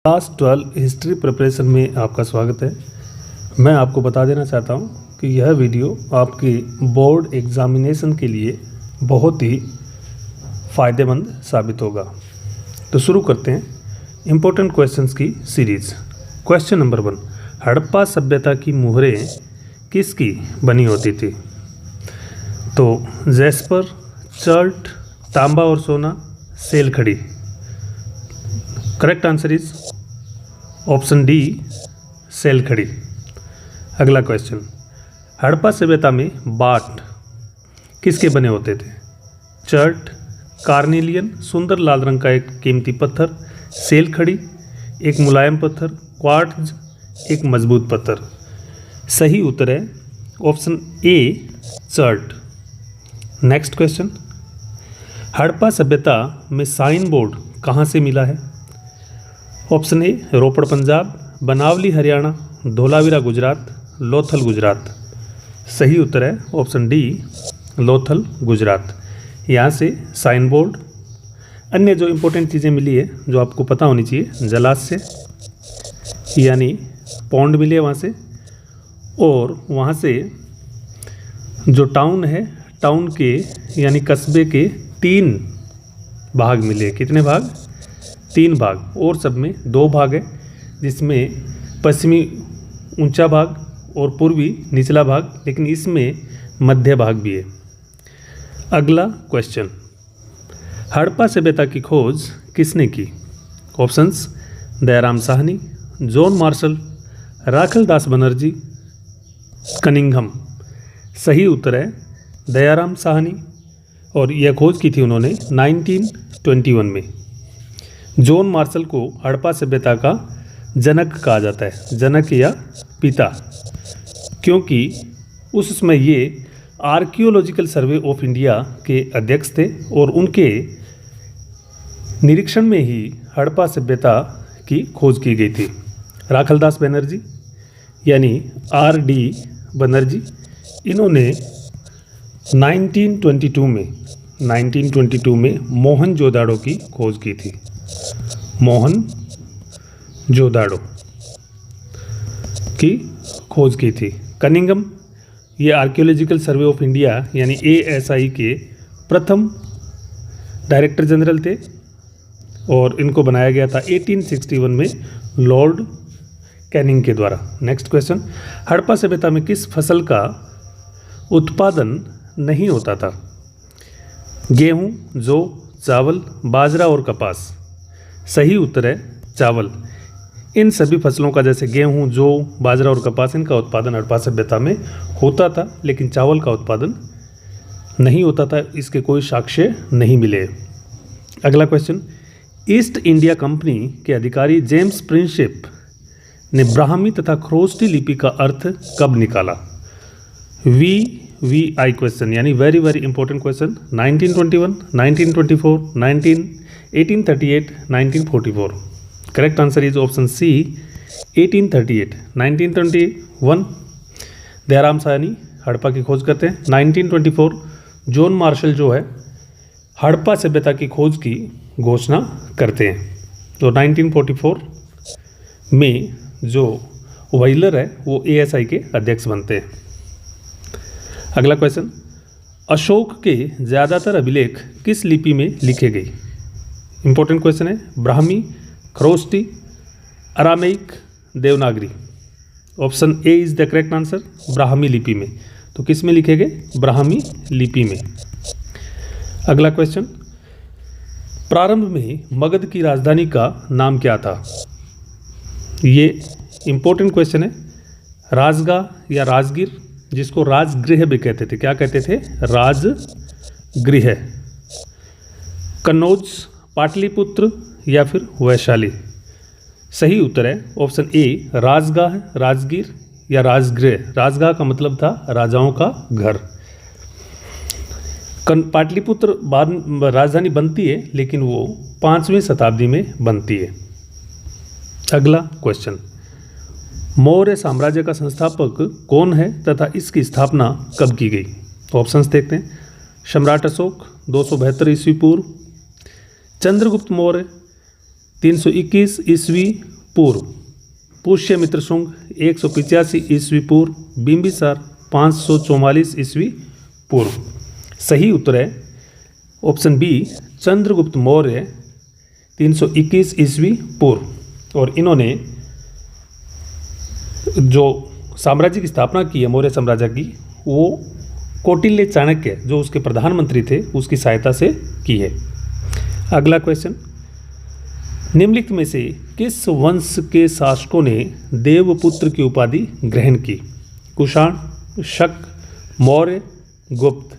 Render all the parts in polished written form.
Class 12 history preparation में आपका स्वागत है। मैं आपको बता देना चाहता हूं कि यह वीडियो आपके बोर्ड एग्जामिनेशन के लिए बहुत ही फ़ायदेमंद साबित होगा। तो शुरू करते हैं इम्पोर्टेंट क्वेश्चंस की सीरीज़। क्वेश्चन नंबर 1, हड़प्पा सभ्यता की मुहरें किसकी बनी होती थी? तो जैस्पर, चर्ट, तांबा और सोना, सेलखड़ी। Correct answer is option D, सेलखड़ी। अगला क्वेश्चन, हड़प्पा सभ्यता में बाट किसके बने होते थे? चर्ट, कार्नेलियन सुंदर लाल रंग का एक कीमती पत्थर, सेलखड़ी एक मुलायम पत्थर, क्वार्ट्ज एक मजबूत पत्थर। सही उत्तर है option A, chert. Next question, Harappa सभ्यता में साइन बोर्ड कहाँ से मिला है? ऑप्शन ए, रोपड़ पंजाब, बनावली हरियाणा, धोलावीरा गुजरात, लोथल गुजरात। सही उत्तर है ऑप्शन डी, लोथल गुजरात। यहाँ से साइन बोर्ड, अन्य जो इम्पोर्टेंट चीज़ें मिली है जो आपको पता होनी चाहिए, जलाशय यानी पौंड मिले वहाँ से, और वहाँ से जो टाउन है, टाउन के यानी कस्बे के 3 भाग मिले। कितने भाग? 3 भाग, और सब में 2 भाग है, जिसमें पश्चिमी ऊंचा भाग और पूर्वी निचला भाग, लेकिन इसमें मध्य भाग भी है। अगला क्वेश्चन, हड़प्पा सभ्यता की खोज किसने की? Options, Dayaram Sahni, John Marshall, Rakhal Das Banerjee, Cunningham. सही उत्तर है दयाराम साहनी, और यह खोज की थी उन्होंने 1921 में। जॉन मार्शल को हड़प्पा सभ्यता का जनक कहा जाता है, जनक या पिता, क्योंकि उस समय ये आर्कियोलॉजिकल सर्वे ऑफ इंडिया के अध्यक्ष थे और उनके निरीक्षण में ही हड़प्पा सभ्यता की खोज की गई थी। राखलदास बनर्जी यानी R.D. बनर्जी, इन्होंने 1922 में मोहनजोदाड़ो की खोज की थी। मोहनजोदाड़ो की खोज की थी। कनिंघम ये आर्कियोलॉजिकल सर्वे ऑफ इंडिया यानी ASI के प्रथम डायरेक्टर जनरल थे और इनको बनाया गया था 1861 में लॉर्ड कैनिंग के द्वारा। नेक्स्ट क्वेश्चन, हड़प्पा सभ्यता में किस फसल का उत्पादन नहीं होता था? गेहूं, जौ, चावल, बाजरा और कपास। सही उत्तर है चावल। इन सभी फसलों का, जैसे गेहूं, जौ, बाजरा और कपास, इनका उत्पादन हड़प्पा सभ्यता में होता था, लेकिन चावल का उत्पादन नहीं होता था। इसके कोई साक्ष्य नहीं मिले। अगला क्वेश्चन, ईस्ट इंडिया कंपनी के अधिकारी जेम्स प्रिंसेप ने ब्राह्मी तथा ख्रोस्टी लिपि का अर्थ कब निकाला? VVI क्वेश्चन यानी very very important question. 1921, 1924, 1838, 1944। Correct answer is option C, 1838। 1921 Dayaram Sahni Harappa की खोज करते हैं। 1924 जॉन मार्शल जो है हड़प्पा सभ्यता की खोज की घोषणा करते हैं। तो 1944 में जो व्हीलर है वो ASI के अध्यक्ष बनते हैं। अगला क्वेश्चन, अशोक के ज़्यादातर अभिलेख किस लिपि में लिखे गए? इंपॉर्टेंट क्वेश्चन है। Brahmi, Kharosthi, Aramaic, Devanagari. Option A is the correct answer, Brahmi लिपि में। तो किस में लिखे गए? ब्राह्मी लिपि में। अगला क्वेश्चन, प्रारंभ में मगध की राजधानी का नाम क्या था? ये इंपॉर्टेंट क्वेश्चन है। राजगाह या राजगीर, जिसको राजगृह भी कहते थे। क्या कहते थे? राजगृह। कन्नौज, पाटलिपुत्र या फिर वैशाली। सही उत्तर है ऑप्शन ए, राजगाह, राजगीर या राजगृह। राजगाह का मतलब था राजाओं का घर। पाटलिपुत्र बाद राजधानी बनती है, लेकिन वो 5वीं शताब्दी में बनती है। अगला क्वेश्चन, मौर्य साम्राज्य का संस्थापक कौन है तथा इसकी स्थापना कब की गई? ऑप्शंस देखते हैं। सम्राट अशोक 272 ईस्वी पूर्व, चंद्रगुप्त मौर्य 321 ईस्वी पूर्व, पुष्यमित्र शुंग 185 ईस्वी पूर्व, बिंबिसार 544 ईस्वी पूर्व। सही उत्तर है ऑप्शन बी चंद्रगुप्त मौर्य 321 ईस्वी पूर्व। और इन्होंने जो साम्राज्य की स्थापना की है मौर्य साम्राज्य की, वो कौटिल्य चाणक्य जो उसके प्रधानमंत्री थे उसकी सहायता से की है। अगला क्वेश्चन, निम्नलिखित में से किस वंश के शासकों ने देवपुत्र की उपाधि ग्रहण की? कुषाण, शक, मौर्य, गुप्त।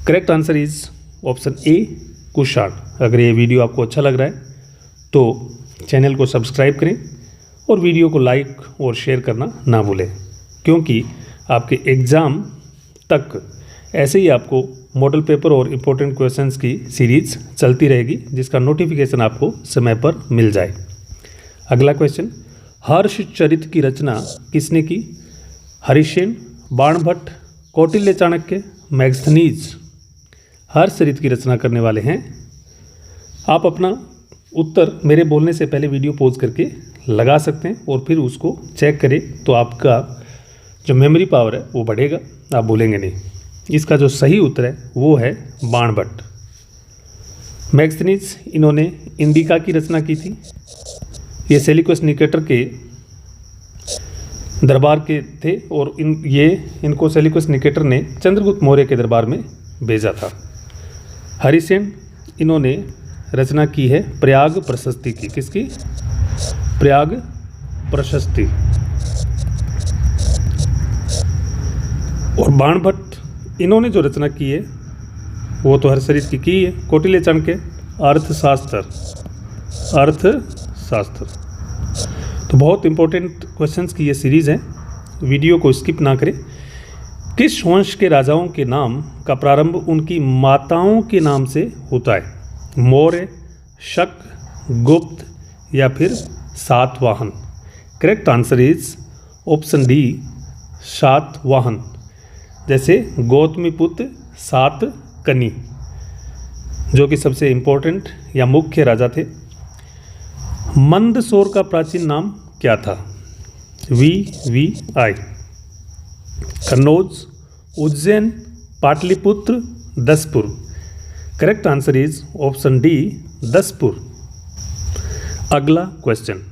करेक्ट आंसर इज ऑप्शन ए कुषाण। अगर ये वीडियो आपको अच्छा लग रहा है तो चैनल को सब्सक्राइब करें और वीडियो को लाइक और शेयर करना ना भूलें, क्योंकि आपके एग्ज़ाम तक ऐसे ही आपको मॉडल पेपर और इम्पोर्टेंट क्वेश्चंस की सीरीज चलती रहेगी, जिसका नोटिफिकेशन आपको समय पर मिल जाए। अगला क्वेश्चन, हर्षचरित की रचना किसने की? हरिसेन, बाणभट्ट, कौटिल्य चाणक्य, मैगस्थनीज। हर्षचरित की रचना करने वाले हैं। आप अपना उत्तर मेरे बोलने से पहले वीडियो पॉज करके लगा सकते हैं और फिर उसको चेक करें, तो आपका जो मेमोरी पावर है वो बढ़ेगा, आप भूलेंगे नहीं। इसका जो सही उत्तर है वो है बाणभट्ट। मैगस्थनीज इन्होंने इंडिका की रचना की थी। ये सेल्यूकस निकेटर के दरबार के थे और इनको सेल्यूकस निकेटर ने चंद्रगुप्त मौर्य के दरबार में भेजा था। हरिसेन इन्होंने रचना की है प्रयाग प्रशस्ति की। किसकी? प्रयाग प्रशस्ति। और बाणभट्ट इन्होंने जो रचना की है वो तो हर्षचरित की है। कौटिल्य चाणक्य अर्थशास्त्र। तो बहुत इंपॉर्टेंट क्वेश्चंस की ये सीरीज़ है, वीडियो को स्किप ना करें। किस वंश के राजाओं के नाम का प्रारंभ उनकी माताओं के नाम से होता है? मौर्य, शक, गुप्त या फिर Satavahana. Correct answer is option D Satavahana. जैसे गौतमीपुत्र सातकर्णी जो कि सबसे इम्पोर्टेंट या मुख्य राजा थे। मंदसौर का प्राचीन नाम क्या था? VVI। Kannauj, Ujjain, Pataliputra, Daspur. Correct answer is option D Daspur. अगला क्वेश्चन,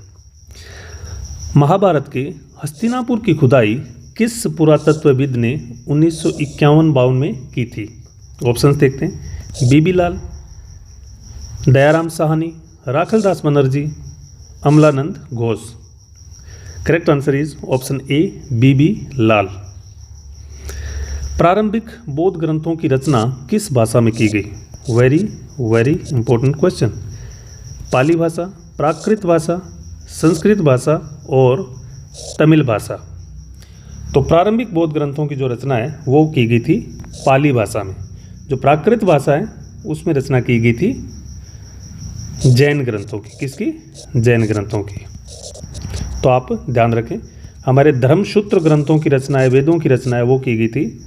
महाभारत के हस्तिनापुर की खुदाई किस पुरातत्वविद ने 1951-52 में की थी? ऑप्शंस देखते हैं। BB Lal, Dayaram Sahni, Rakhaldas Banerjee, Amalananda Ghosh. Correct answer is option A BB Lal. प्रारंभिक बौद्ध ग्रंथों की रचना किस भाषा में की गई? Very important question. पाली भाषा, प्राकृत भाषा, संस्कृत भाषा और तमिल भाषा। तो प्रारंभिक बौद्ध ग्रंथों की जो रचना है वो की गई थी पाली भाषा में। जो प्राकृत भाषा है उसमें रचना की गई थी जैन ग्रंथों की। किसकी? जैन ग्रंथों की। तो आप ध्यान रखें, हमारे धर्मसूत्र ग्रंथों की रचना है, वेदों की रचना है, वो की गई थी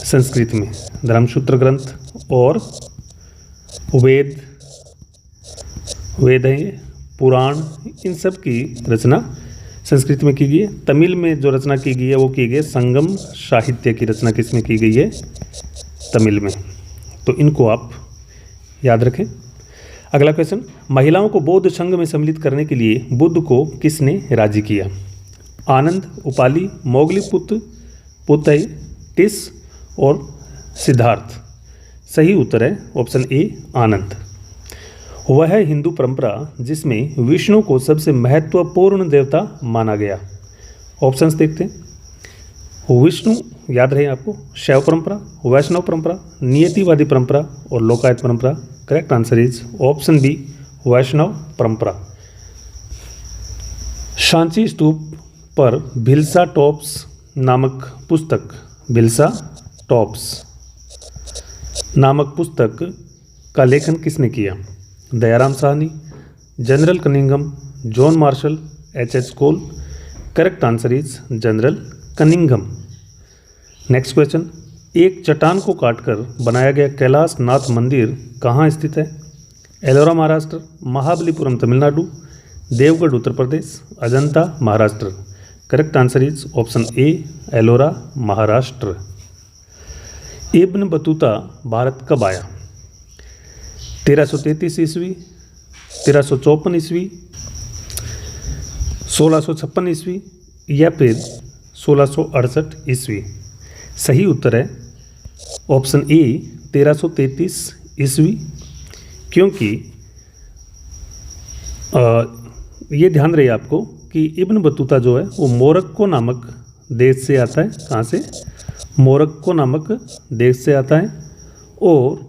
संस्कृत में। धर्मसूत्र ग्रंथ और वेद है, पुराण, इन सब की रचना संस्कृत में की गई है। तमिल में जो रचना की गई है वो की गई है संगम साहित्य की रचना। किस में की गई है? तमिल में। तो इनको आप याद रखें। अगला क्वेश्चन, महिलाओं को बौद्ध संघ में सम्मिलित करने के लिए बुद्ध को किसने राजी किया? आनंद, उपाली, मोगलीपुत्र, पुतय, टिस और सिद्धार्थ। सही उत्तर है ऑप्शन ए आनंद। वह है हिंदू परंपरा जिसमें विष्णु को सबसे महत्वपूर्ण देवता माना गया। ऑप्शंस देखते हैं। विष्णु याद रहे आपको, शैव परंपरा, वैष्णव परंपरा, नियतिवादी परंपरा और लोकायत परंपरा। Correct answer is option B Vaishnava परंपरा। सांची स्तूप पर भिल्सा टॉप्स नामक पुस्तक का लेखन किसने किया? Dayaram Sahni, General Cunningham, John Marshall, H.H. कोल। Correct answer is General Cunningham. Next question, एक चट्टान को काटकर बनाया गया कैलाश नाथ मंदिर कहाँ स्थित है? Ellora Maharashtra, Mahabalipuram Tamil Nadu, Deogarh Uttar Pradesh, Ajanta Maharashtra. Correct answer is option A Ellora Maharashtra. Ibn Battuta Bharat कब आया? 1333 ईस्वी, 1354 ईस्वी, 1656 ईस्वी या फिर 1668 ईस्वी। सही उत्तर है ऑप्शन ए 1333 ईस्वी, क्योंकि ये ध्यान रहे आपको कि इब्न बतूता जो है वो मोरक्को नामक देश से आता है। कहाँ से? मोरक्को नामक देश से आता है। और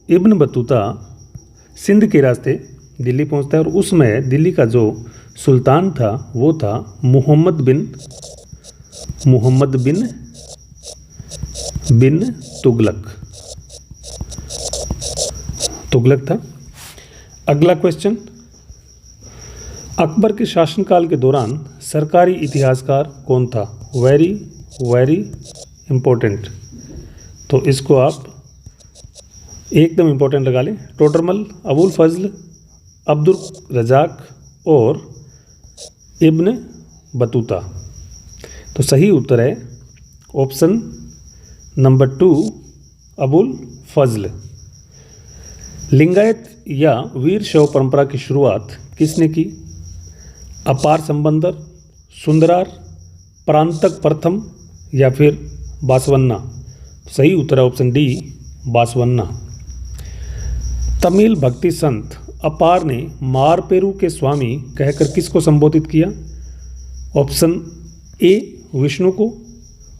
इब्न बतूता सिंध के रास्ते दिल्ली पहुंचता है और उसमें दिल्ली का जो सुल्तान था वो था मोहम्मद बिन तुगलक था। अगला क्वेश्चन, अकबर के शासनकाल के दौरान सरकारी इतिहासकार कौन था? वेरी इम्पोर्टेंट, तो इसको आप एकदम इम्पोर्टेंट लगा लें। टोडरमल, अबुल फजल, अब्दुल रजाक और इब्न बतूता। तो सही उत्तर है ऑप्शन नंबर 2 अबुल फजल। लिंगायत या वीर शैव परंपरा की शुरुआत किसने की? अपार संबंदर, सुंदरार, प्रांतक प्रथम या फिर बासवन्ना। सही उत्तर है ऑप्शन डी बासवन्ना। तमिल भक्ति संत अपार ने मारपेरू के स्वामी कहकर किसको संबोधित किया? ऑप्शन ए विष्णु को,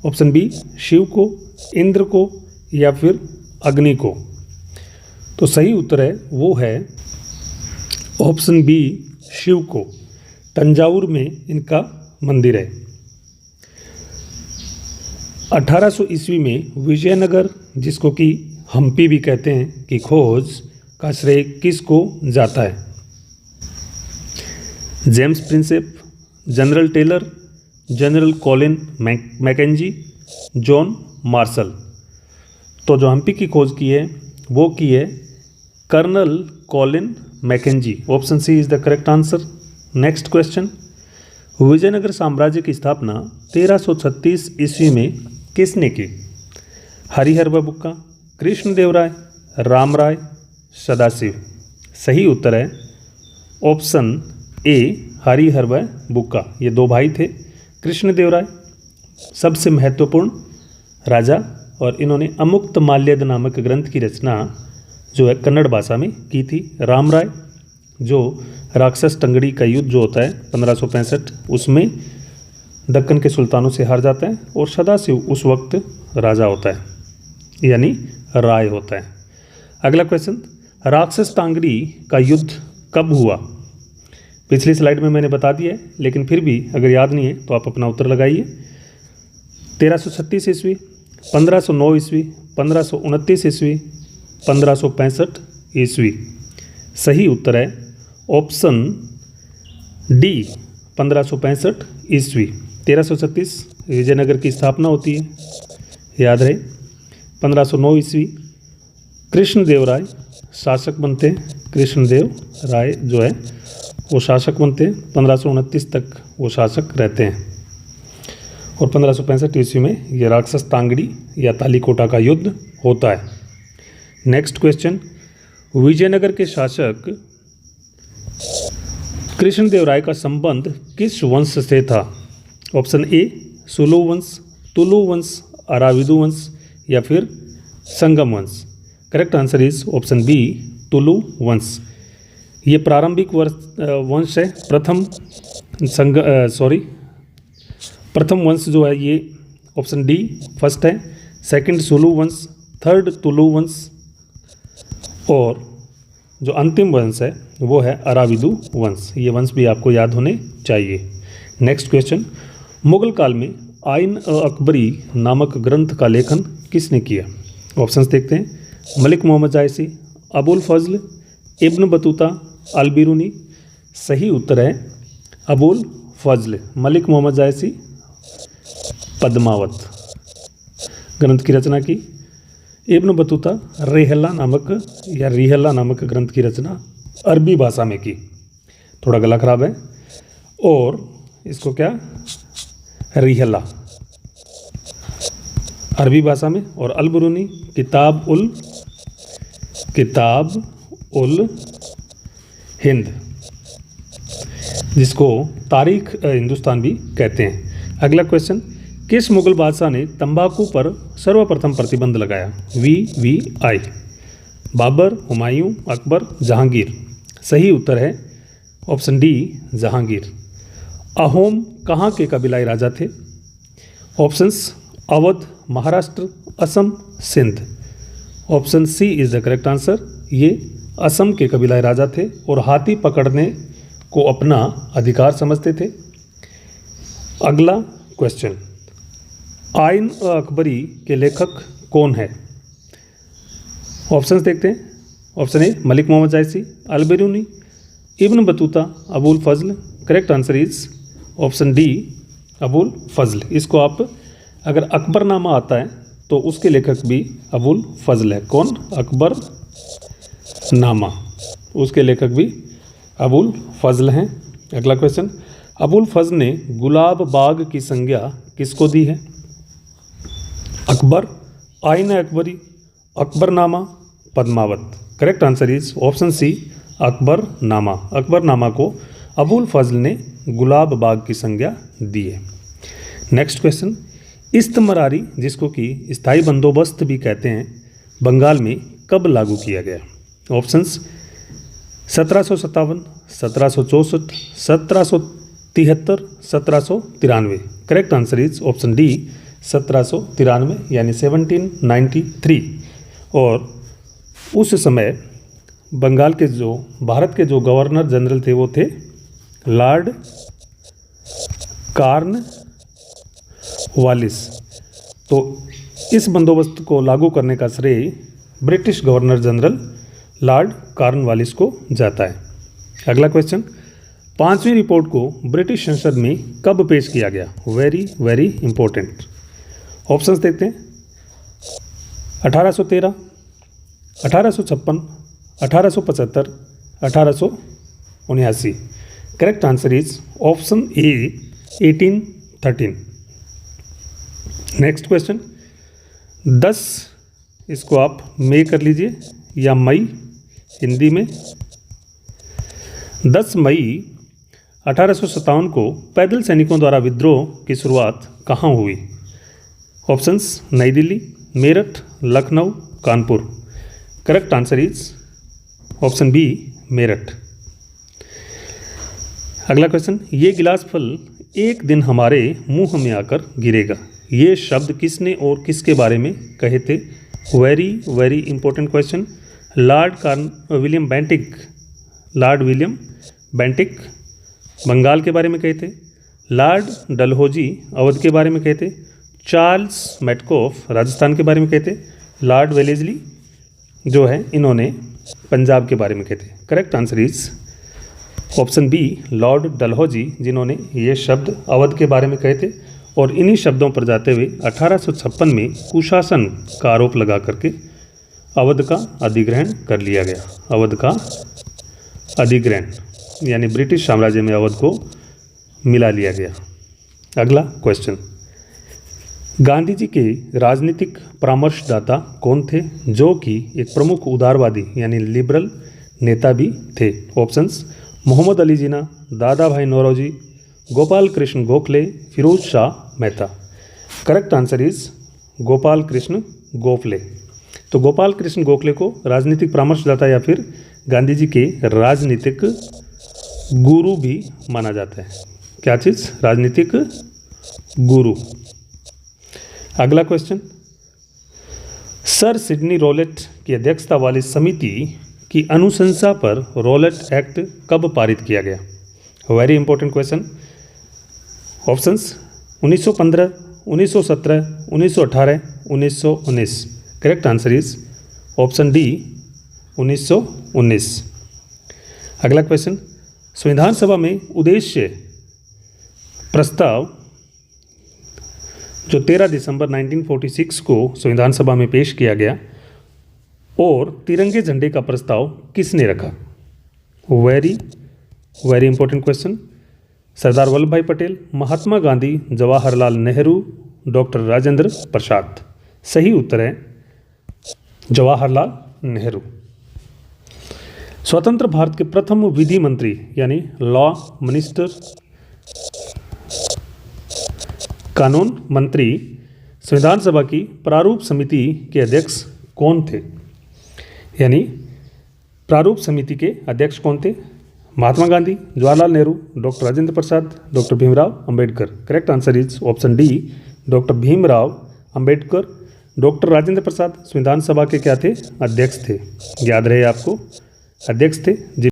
ऑप्शन बी शिव को, इंद्र को या फिर अग्नि को। तो सही उत्तर है वो है ऑप्शन बी शिव को। तंजावुर में इनका मंदिर है। 1800 ईस्वी में विजयनगर, जिसको कि हम्पी भी कहते हैं, की खोज का श्रेय किसको जाता है? James Prinsep, General Taylor, General Colin Mackenzie, John Marshall. तो जो हम्पी की खोज की है वो की है Colonel Colin Mackenzie. Option C is the correct answer. Next question, Vijayanagara साम्राज्य की स्थापना 1336 ईस्वी में किसने की? हरिहर बुक्का, कृष्णदेवराय, रामराय, सदाशिव। सही उत्तर है ऑप्शन ए हरिहर बुक्का। ये दो भाई थे। कृष्णदेवराय सबसे महत्वपूर्ण राजा और इन्होंने अमुक्त माल्यद नामक ग्रंथ की रचना जो है कन्नड़ भाषा में की थी। रामराय जो राक्षस टंगड़ी का युद्ध जो होता है 1565 उसमें दक्कन के सुल्तानों से हार जाता है और सदाशिव उस वक्त राजा होता है यानी राय होता है। अगला क्वेश्चन, राक्षस टांगड़ी का युद्ध कब हुआ? पिछली स्लाइड में मैंने बता दिया है, लेकिन फिर भी अगर याद नहीं है तो आप अपना उत्तर लगाइए। 1336 ईस्वी, 1509 ईस्वी, 1529 ईस्वी, 1565 ईस्वी। सही उत्तर है ऑप्शन डी 1565 ईस्वी। 1336 विजयनगर की स्थापना होती है, याद रहे। 1509 ईस्वी कृष्णदेव राय शासक बनते हैं। कृष्णदेव राय जो है वो शासक बनते हैं। 1529 तक वो शासक रहते हैं और 1565 ईस्वी में ये राक्षस तांगड़ी या तालीकोटा का युद्ध होता है। नेक्स्ट क्वेश्चन, विजयनगर के शासक कृष्णदेव राय का संबंध किस वंश से था? ऑप्शन ए सुलु वंश, तुलु वंश, अराविदु वंश या फिर संगम वंश। Correct answer is option B Tulu वंश। ये प्रारंभिक वंश है। प्रथम वंश जो है ये ऑप्शन डी फर्स्ट है। सेकंड सुलु वंश, थर्ड तुलु वंश और जो अंतिम वंश है वो है अराविदु वंश। ये वंश भी आपको याद होने चाहिए। नेक्स्ट क्वेश्चन, मुगल काल में आइन अकबरी नामक ग्रंथ का लेखन किसने किया? ऑप्शंस देखते हैं। मलिक मोहम्मद जायसी, अबुल फजल, इब्न बतूता, अल-बिरूनी। सही उत्तर है अबुल फजल। मलिक मोहम्मद जायसी पद्मावत ग्रंथ की रचना की। इब्न बतूता रिहला नामक ग्रंथ की रचना अरबी भाषा में की। थोड़ा गला खराब है। और इसको क्या, रिहला अरबी भाषा में। और अल-बिरूनी किताब उल हिंद, जिसको तारीख हिंदुस्तान भी कहते हैं। अगला क्वेश्चन, किस मुगल बादशाह ने तंबाकू पर सर्वप्रथम प्रतिबंध लगाया? VVI, बाबर, हुमायूं, अकबर, जहांगीर। सही उत्तर है ऑप्शन डी, जहांगीर। अहोम कहाँ के कबीलाई राजा थे? Options Awadh, Maharashtra, Assam, Sindh. Option C is the correct answer. ये असम के कबीलाई राजा थे और हाथी पकड़ने को अपना अधिकार समझते थे। अगला क्वेश्चन, आइन अकबरी के लेखक कौन है? ऑप्शंस देखते हैं। Option A Malik Muhammad Jayasi, Al-Biruni, Ibn Battuta, Abul Fazl. Correct answer is option D, Abul Fazl. इसको आप अगर अकबरनामा आता है तो उसके लेखक भी अबुल फजल है। कौन? अकबर नामा, उसके लेखक भी अबुल फजल हैं। अगला क्वेश्चन, अबुल फजल ने गुलाब बाग की संज्ञा किसको दी है? Akbar, Ain Akbari, Akbarnama, Padmavat. Correct answer is option C, Akbarnama. Akbarnama को अबुल फजल ने गुलाब बाग की संज्ञा दी है। नेक्स्ट क्वेश्चन, इस्तमरारी, जिसको कि स्थायी बंदोबस्त भी कहते हैं, बंगाल में कब लागू किया गया? Options 1757, 1764, 1773, 1793। Correct answer is option D, 1793 यानी 1793। और उस समय बंगाल के जो भारत के जो गवर्नर जनरल थे वो थे लॉर्ड कॉर्नवालिस। तो इस बंदोबस्त को लागू करने का श्रेय British governor general Lord Cornwallis को जाता है। अगला क्वेश्चन, पांचवी रिपोर्ट को ब्रिटिश संसद में कब पेश किया गया? Very very important. ऑप्शंस देखते हैं। 1813, 1856, 1875, 1879। Correct answer is option A, 1813। Next question, 10, इसको आप मई कर लीजिए या मई हिंदी में। 10 मई 1857 को पैदल सैनिकों द्वारा विद्रोह की शुरुआत कहाँ हुई? Options New Delhi, Meerut, Lucknow, Kanpur. Correct answer is option B, Meerut. अगला क्वेश्चन, ये गिलास फल एक दिन हमारे मुंह में आकर गिरेगा, ये शब्द किसने और किसके बारे में कहे थे? Very very important question. Lord William Bentinck Bengal के बारे में कहे थे। लॉर्ड डलहौजी अवध के बारे में कहे थे। चार्ल्स मेटकॉफ राजस्थान के बारे में कहे थे। लॉर्ड वेलेस्ली जो है इन्होंने पंजाब के बारे में कहे थे। Correct answer is option B, Lord Dalhousie, जिन्होंने ये शब्द अवध के बारे में कहे थे। और इन्हीं शब्दों पर जाते हुए 1856 में कुशासन का आरोप लगा करके अवध का अधिग्रहण कर लिया गया। अवध का अधिग्रहण यानी ब्रिटिश साम्राज्य में अवध को मिला लिया गया। अगला क्वेश्चन, गांधी जी के राजनीतिक परामर्शदाता कौन थे, जो कि एक प्रमुख उदारवादी यानी लिबरल नेता भी थे? Options Mohammad Ali Jinnah, Dadabhai Naoroji, Gopal Krishna Gokhale, Firoz Shah Mehta. Correct answer is Gopal Krishna Gokhale. तो गोपाल कृष्ण गोखले को राजनीतिक परामर्शदाता या फिर गांधी जी के राजनीतिक गुरु भी माना जाता है। क्या चीज़? राजनीतिक गुरु। अगला क्वेश्चन, सर सिडनी रॉलेट की अध्यक्षता वाली समिति की अनुशंसा पर रॉलेट एक्ट कब पारित किया गया? Very important question. Options 1915, 1917, 1918, 1919। Correct answer is option D, 1919। अगला क्वेश्चन, संविधान सभा में उद्देश्य प्रस्ताव जो 13 दिसंबर 1946 को संविधान सभा में पेश किया गया और तिरंगे झंडे का प्रस्ताव किसने रखा? Very very important question. Sardar Vallabh Bhai Patel, Mahatma Gandhi, Jawaharlal Nehru, doctor Rajendra Prasad. सही उत्तर है जवाहरलाल नेहरू। स्वतंत्र भारत के प्रथम विधि मंत्री यानी लॉ मिनिस्टर, कानून मंत्री, संविधान सभा की प्रारूप समिति के अध्यक्ष कौन थे? यानी प्रारूप समिति के अध्यक्ष कौन थे? Mahatma Gandhi, Jawaharlal Nehru, doctor Rajendra Prasad, doctor Bhimrao Ambedkar. Correct answer is option D, doctor Bhimrao Ambedkar. Doctor Rajendra Prasad संविधान सभा के क्या थे? अध्यक्ष थे। याद रहे आपको, अध्यक्ष थे।